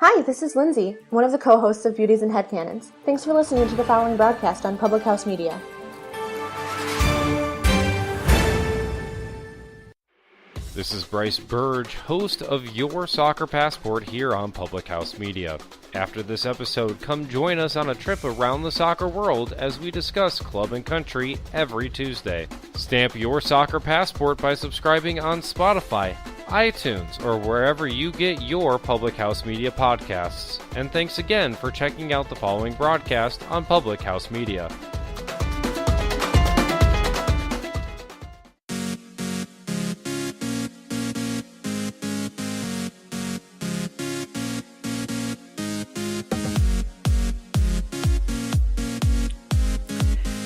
Hi, this is Lindsay, one of the co-hosts of Beauties and Headcanons. Thanks for listening to the following broadcast on Public House Media. This is Bryce Burge, host of Your Soccer Passport here on Public House Media. After this episode, come join us on a trip around the soccer world as we discuss club and country every Tuesday. Stamp your soccer passport by subscribing on Spotify, iTunes, or wherever you get your Public House Media podcasts. And thanks again for checking out the following broadcast on Public House Media.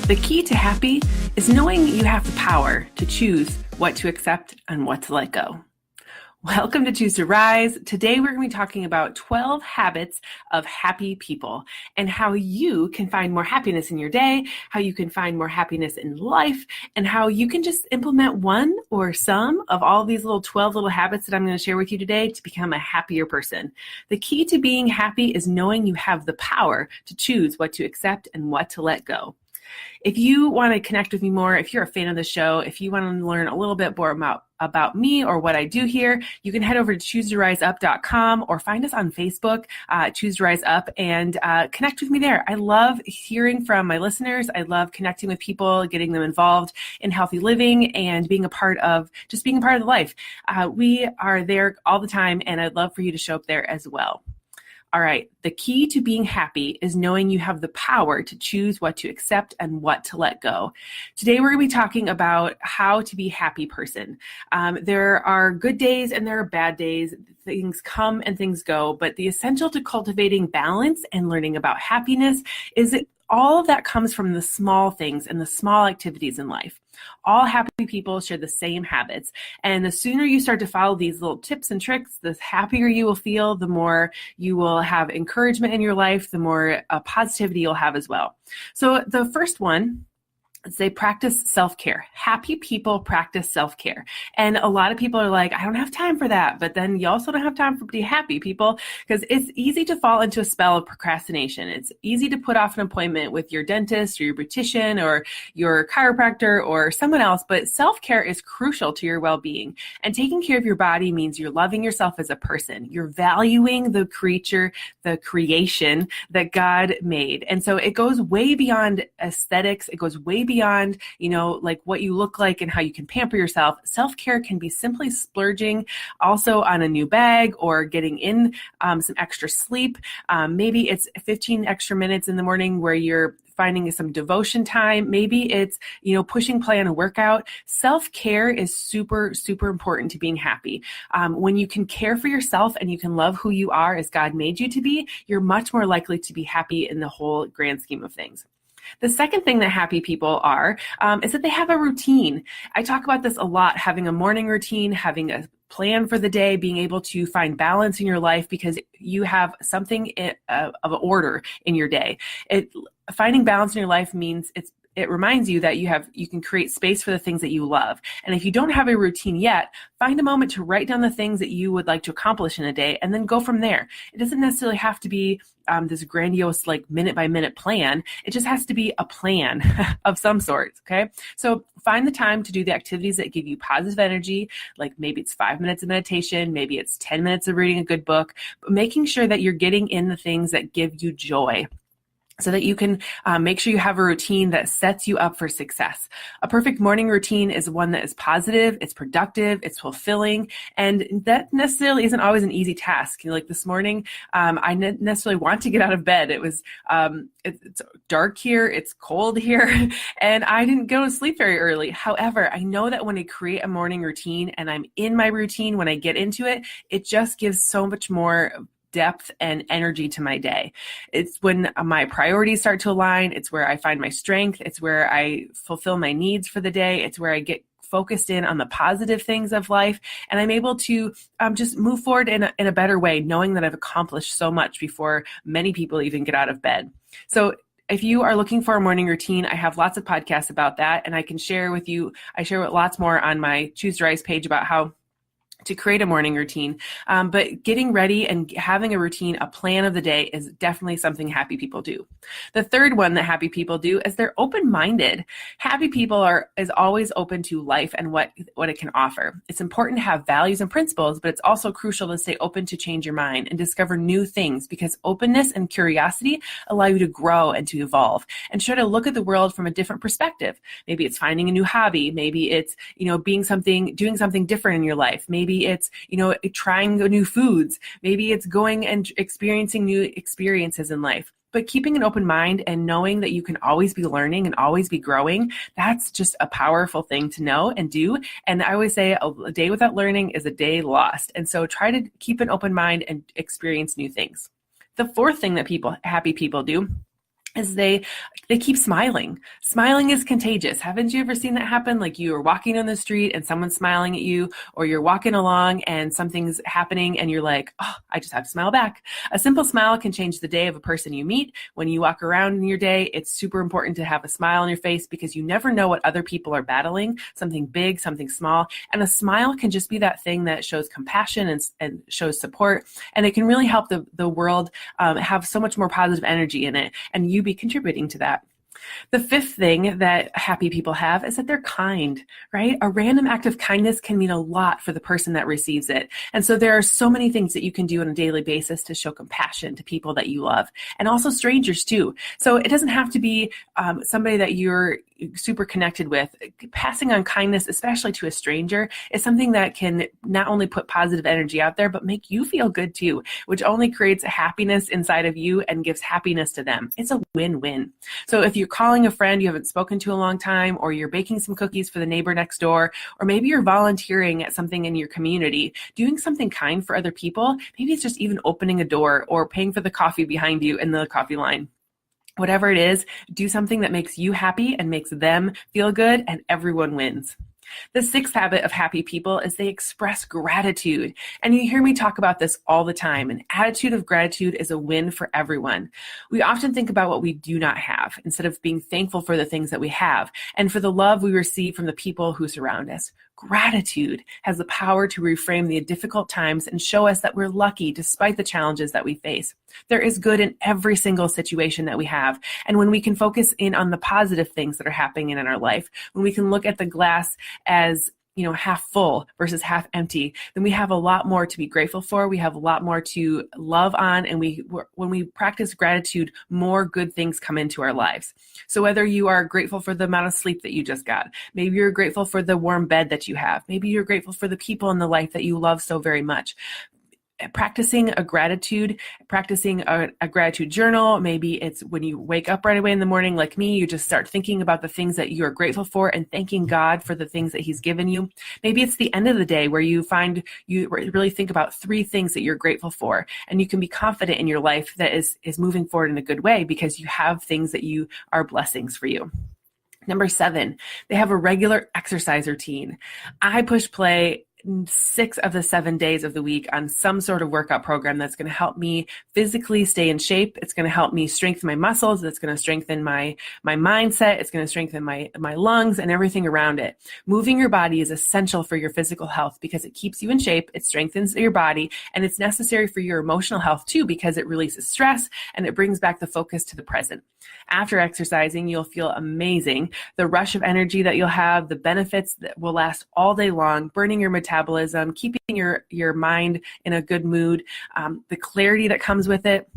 The key to happy is knowing you have the power to choose what to accept and what to let go. Welcome to Choose to Rise. Today we're going to be talking about 12 habits of happy people and how you can find more happiness in your day, how you can find more happiness in life, and how you can just implement one or some of all these 12 little habits that I'm going to share with you today to become a happier person. The key to being happy is knowing you have the power to choose what to accept and what to let go. If you want to connect with me more, if you're a fan of the show, if you want to learn a little bit more about me or what I do here, you can head over to choosetouriseup.com or find us on Facebook, Choose to Rise Up, and connect with me there. I love hearing from my listeners. I love connecting with people, getting them involved in healthy living and being a part of the life. We are there all the time, and I'd love for you to show up there as well. All right, the key to being happy is knowing you have the power to choose what to accept and what to let go. Today, we're going to be talking about how to be a happy person. There are good days and there are bad days. Things come and things go, but the essential to cultivating balance and learning about happiness is that all of that comes from the small things and the small activities in life. All happy people share the same habits. And the sooner you start to follow these little tips and tricks, the happier you will feel, the more you will have encouragement in your life, the more positivity you'll have as well. So the first one, they practice self-care. Happy people practice self-care. And a lot of people are like, I don't have time for that. But then you also don't have time for be happy people, because it's easy to fall into a spell of procrastination. It's easy to put off an appointment with your dentist or your beautician or your chiropractor or someone else. But self-care is crucial to your well-being. And taking care of your body means you're loving yourself as a person. You're valuing the creature, the creation that God made. And so it goes way beyond aesthetics. It goes way beyond, like what you look like and how you can pamper yourself. Self-care can be simply splurging also on a new bag or getting in some extra sleep. Maybe it's 15 extra minutes in the morning where you're finding some devotion time. Maybe it's, pushing play on a workout. Self-care is super, super important to being happy. When you can care for yourself and you can love who you are as God made you to be, you're much more likely to be happy in the whole grand scheme of things. The second thing that happy people are is that they have a routine. I talk about this a lot, having a morning routine, having a plan for the day, being able to find balance in your life because you have something of an order in your day. Finding balance in your life means it reminds you that you can create space for the things that you love. And if you don't have a routine yet, find a moment to write down the things that you would like to accomplish in a day and then go from there. It doesn't necessarily have to be this grandiose, minute by minute plan. It just has to be a plan of some sort. Okay. So find the time to do the activities that give you positive energy. Like maybe it's 5 minutes of meditation. Maybe it's 10 minutes of reading a good book, but making sure that you're getting in the things that give you joy, so that you can make sure you have a routine that sets you up for success. A perfect morning routine is one that is positive, it's productive, it's fulfilling, and that necessarily isn't always an easy task. Like this morning, I didn't necessarily want to get out of bed. It was it's dark here, it's cold here, and I didn't go to sleep very early. However, I know that when I create a morning routine and I'm in my routine, when I get into it, it just gives so much more depth and energy to my day. It's when my priorities start to align. It's where I find my strength. It's where I fulfill my needs for the day. It's where I get focused in on the positive things of life. And I'm able to just move forward in a better way, knowing that I've accomplished so much before many people even get out of bed. So if you are looking for a morning routine, I have lots of podcasts about that. And I can share with you, I share lots more on my Choose to Rise page about how to create a morning routine. But getting ready and having a routine, a plan of the day is definitely something happy people do. The third one that happy people do is they're open-minded. Happy people is always open to life and what it can offer. It's important to have values and principles, but it's also crucial to stay open to change your mind and discover new things, because openness and curiosity allow you to grow and to evolve and try to look at the world from a different perspective. Maybe it's finding a new hobby. Maybe it's, doing something different in your life. Maybe it's, trying new foods. Maybe it's going and experiencing new experiences in life. But keeping an open mind and knowing that you can always be learning and always be growing, that's just a powerful thing to know and do. And I always say a day without learning is a day lost. And so try to keep an open mind and experience new things. The fourth thing that happy people do is they keep smiling. Smiling is contagious. Haven't you ever seen that happen? Like you are walking on the street and someone's smiling at you, or you're walking along and something's happening and you're like, oh, I just have to smile back. A simple smile can change the day of a person you meet. When you walk around in your day, it's super important to have a smile on your face, because you never know what other people are battling, something big, something small. And a smile can just be that thing that shows compassion and shows support. And it can really help the world have so much more positive energy in it, and you be contributing to that. The fifth thing that happy people have is that they're kind, right? A random act of kindness can mean a lot for the person that receives it. And so there are so many things that you can do on a daily basis to show compassion to people that you love, and also strangers too. So it doesn't have to be somebody that you're super connected with. Passing on kindness, especially to a stranger, is something that can not only put positive energy out there, but make you feel good too, which only creates happiness inside of you and gives happiness to them. It's a win-win. So if you're calling a friend you haven't spoken to in a long time, or you're baking some cookies for the neighbor next door, or maybe you're volunteering at something in your community, doing something kind for other people, maybe it's just even opening a door or paying for the coffee behind you in the coffee line. Whatever it is, do something that makes you happy and makes them feel good, and everyone wins. The sixth habit of happy people is they express gratitude. And you hear me talk about this all the time. An attitude of gratitude is a win for everyone. We often think about what we do not have instead of being thankful for the things that we have and for the love we receive from the people who surround us. Gratitude has the power to reframe the difficult times and show us that we're lucky despite the challenges that we face. There is good in every single situation that we have. And when we can focus in on the positive things that are happening in our life, when we can look at the glass as half full versus half empty, then we have a lot more to be grateful for. We have a lot more to love on. And when we practice gratitude, more good things come into our lives. So whether you are grateful for the amount of sleep that you just got, maybe you're grateful for the warm bed that you have, maybe you're grateful for the people in the life that you love so very much. Practicing a gratitude journal. Maybe it's when you wake up right away in the morning, like me, you just start thinking about the things that you are grateful for and thanking God for the things that He's given you. Maybe it's the end of the day where you really think about 3 things that you're grateful for, and you can be confident in your life that is moving forward in a good way because you have things that you are blessings for you. Number 7, they have a regular exercise routine. I push play 6 of the 7 days of the week on some sort of workout program that's going to help me physically stay in shape. It's going to help me strengthen my muscles. It's going to strengthen my mindset. It's going to strengthen my lungs and everything around it. Moving your body is essential for your physical health because it keeps you in shape. It strengthens your body, and it's necessary for your emotional health too because it releases stress and it brings back the focus to the present. After exercising, you'll feel amazing. The rush of energy that you'll have, the benefits that will last all day long, burning your metabolism, keeping your mind in a good mood, the clarity that comes with it.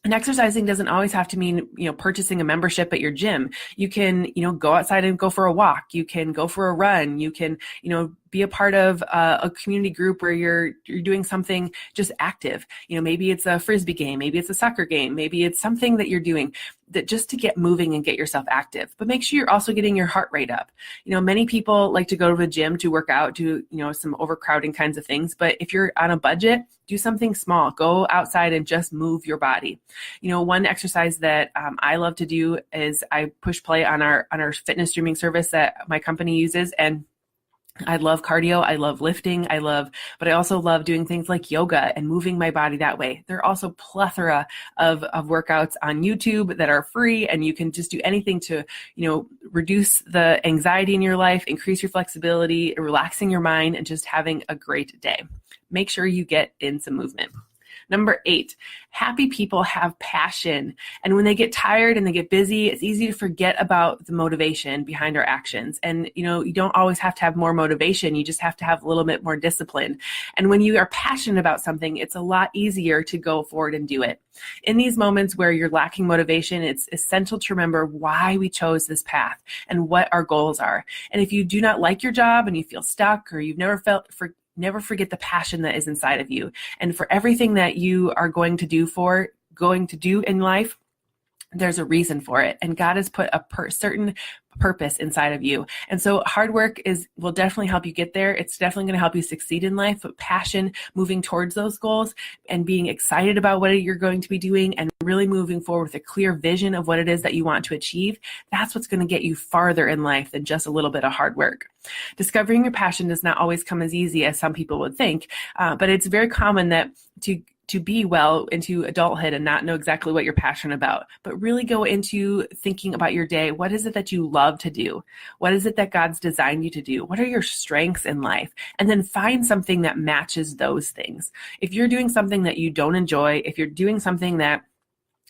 And exercising doesn't always have to mean, purchasing a membership at your gym. You can, go outside and go for a walk. You can go for a run. You can, be a part of a community group where you're doing something just active. Maybe it's a Frisbee game. Maybe it's a soccer game. Maybe it's something that you're doing that just to get moving and get yourself active. But make sure you're also getting your heart rate up. Many people like to go to the gym to work out, do, some overcrowding kinds of things. But if you're on a budget, do something small. Go outside and just move your body. One exercise that I love to do is I push play on our fitness streaming service that my company uses, and I love cardio. I love lifting. But I also love doing things like yoga and moving my body that way. There are also plethora of workouts on YouTube that are free, and you can just do anything to, reduce the anxiety in your life, increase your flexibility, relaxing your mind, and just having a great day. Make sure you get in some movement. Number 8, happy people have passion. And when they get tired and they get busy, it's easy to forget about the motivation behind our actions. And, you don't always have to have more motivation. You just have to have a little bit more discipline. And when you are passionate about something, it's a lot easier to go forward and do it. In these moments where you're lacking motivation, it's essential to remember why we chose this path and what our goals are. And if you do not like your job and you feel stuck, or you've never forget the passion that is inside of you. And for everything that you are going to do in life, there's a reason for it. And God has put a certain purpose inside of you. And so hard work will definitely help you get there. It's definitely going to help you succeed in life, but passion, moving towards those goals and being excited about what you're going to be doing and really moving forward with a clear vision of what it is that you want to achieve, that's what's going to get you farther in life than just a little bit of hard work. Discovering your passion does not always come as easy as some people would think, but it's very common that to be well into adulthood and not know exactly what you're passionate about, but really go into thinking about your day. What is it that you love to do? What is it that God's designed you to do? What are your strengths in life? And then find something that matches those things. If you're doing something that you don't enjoy, if you're doing something that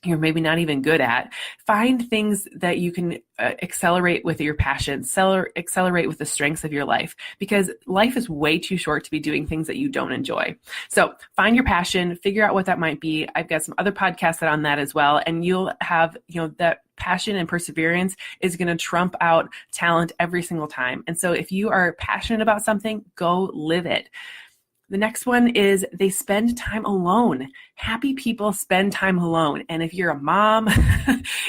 you're maybe not even good at, find things that you can accelerate with your passion, accelerate with the strengths of your life, because life is way too short to be doing things that you don't enjoy. So find your passion, figure out what that might be. I've got some other podcasts on that as well. And you'll have, that passion and perseverance is going to trump out talent every single time. And so if you are passionate about something, go live it. The next one is they spend time alone. Happy people spend time alone. And if you're a mom,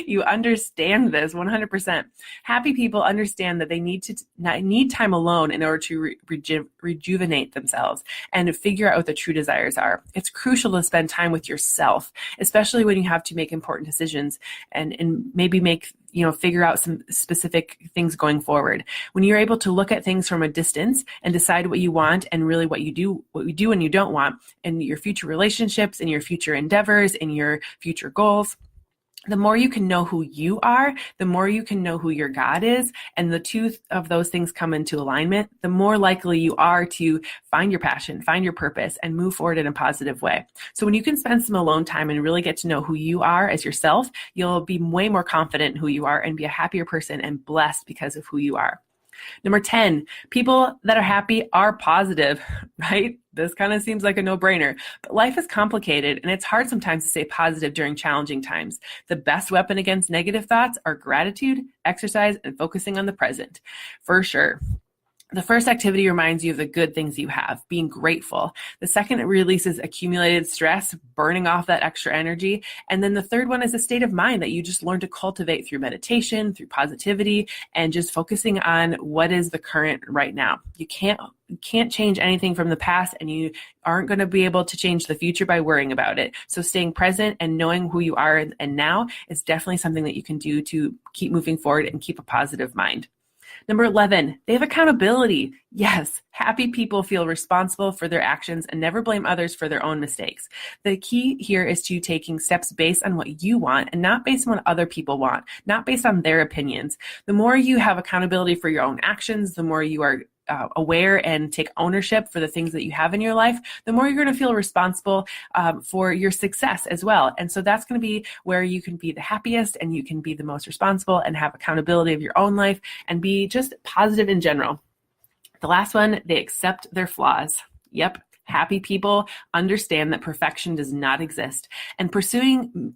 you understand this 100%. Happy people understand that they need time alone in order to rejuvenate themselves and figure out what their true desires are. It's crucial to spend time with yourself, especially when you have to make important decisions and maybe figure out some specific things going forward. When you're able to look at things from a distance and decide what you want and really what you do and you don't want in your future relationships, in your future endeavors, in your future goals, the more you can know who you are, the more you can know who your God is, and the two of those things come into alignment, the more likely you are to find your passion, find your purpose, and move forward in a positive way. So when you can spend some alone time and really get to know who you are as yourself, you'll be way more confident in who you are and be a happier person and blessed because of who you are. Number 10, people that are happy are positive, right? This kind of seems like a no-brainer, but life is complicated and it's hard sometimes to stay positive during challenging times. The best weapon against negative thoughts are gratitude, exercise, and focusing on the present. For sure. The first activity reminds you of the good things you have, being grateful. The second, it releases accumulated stress, burning off that extra energy. And then the third one is a state of mind that you just learn to cultivate through meditation, through positivity, and just focusing on what is the current right now. You can't change anything from the past, and you aren't going to be able to change the future by worrying about it. So staying present and knowing who you are and now is definitely something that you can do to keep moving forward and keep a positive mind. Number 11, they have accountability. Yes, happy people feel responsible for their actions and never blame others for their own mistakes. The key here is to taking steps based on what you want and not based on what other people want, not based on their opinions. The more you have accountability for your own actions, the more you are aware and take ownership for the things that you have in your life, the more you're going to feel responsible for your success as well. And so that's going to be where you can be the happiest and you can be the most responsible and have accountability of your own life and be just positive in general. The last one, they accept their flaws. Yep. Happy people understand that perfection does not exist, and pursuing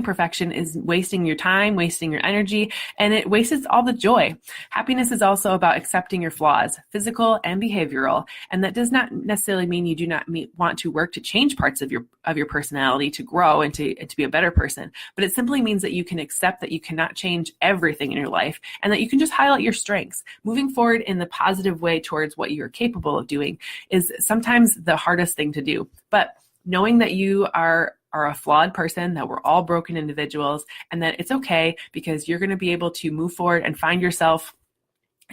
perfection is wasting your time, wasting your energy, and it wastes all the joy. Happiness is also about accepting your flaws, physical and behavioral, and that does not necessarily mean you do not want to work to change parts of your personality to grow and to be a better person, but it simply means that you can accept that you cannot change everything in your life and that you can just highlight your strengths. Moving forward in the positive way towards what you're capable of doing is sometimes the hardest thing to do, but knowing that you are a flawed person, that we're all broken individuals, and that it's okay because you're going to be able to move forward and find yourself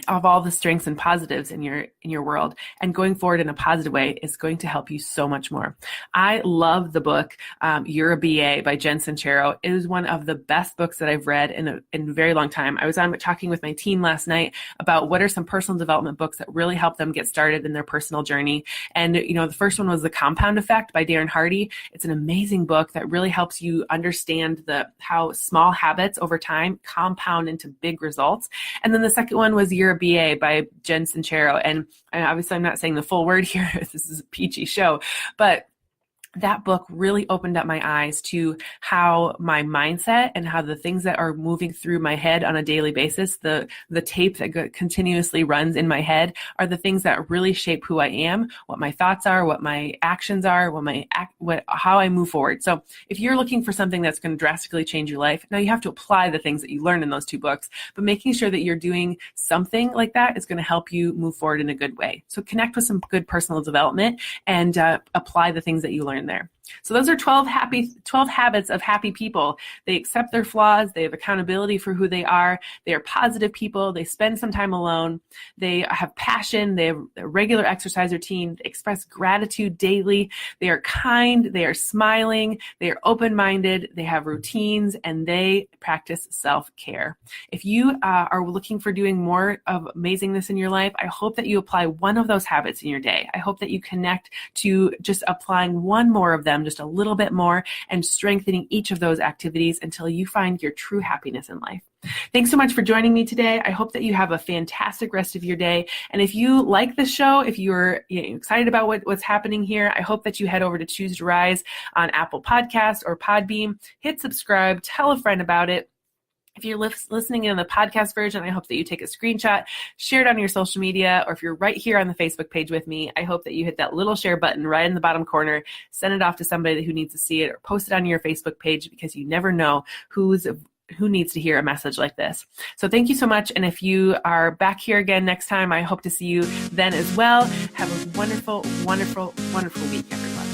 of all the strengths and positives in your world, and going forward in a positive way is going to help you so much more. I love the book You're a BA by Jen Sincero. It is one of the best books that I've read in a very long time. I was talking with my team last night about what are some personal development books that really help them get started in their personal journey. And the first one was The Compound Effect by Darren Hardy. It's an amazing book that really helps you understand how small habits over time compound into big results. And then the second one was You're a BA by Jen Sincero. And obviously I'm not saying the full word here. This is a peachy show, but that book really opened up my eyes to how my mindset and how the things that are moving through my head on a daily basis, the tape that continuously runs in my head, are the things that really shape who I am, what my thoughts are, what my actions are, how I move forward. So if you're looking for something that's going to drastically change your life, now you have to apply the things that you learn in those two books, but making sure that you're doing something like that is going to help you move forward in a good way. So connect with some good personal development and apply the things that you learn there. So those are 12 habits of happy people. They accept their flaws. They have accountability for who they are. They are positive people. They spend some time alone. They have passion. They have a regular exercise routine. They express gratitude daily. They are kind. They are smiling. They are open-minded. They have routines, and they practice self-care. If you are looking for doing more of amazingness in your life, I hope that you apply one of those habits in your day. I hope that you connect to just applying one more of them, just a little bit more, and strengthening each of those activities until you find your true happiness in life. Thanks so much for joining me today. I hope that you have a fantastic rest of your day. And if you like this show, if you're excited about what's happening here, I hope that you head over to Choose to Rise on Apple Podcasts or Podbean. Hit subscribe, tell a friend about it. If you're listening in the podcast version, I hope that you take a screenshot, share it on your social media, or if you're right here on the Facebook page with me, I hope that you hit that little share button right in the bottom corner, send it off to somebody who needs to see it, or post it on your Facebook page, because you never know who needs to hear a message like this. So thank you so much. And if you are back here again next time, I hope to see you then as well. Have a wonderful, wonderful, wonderful week, everyone.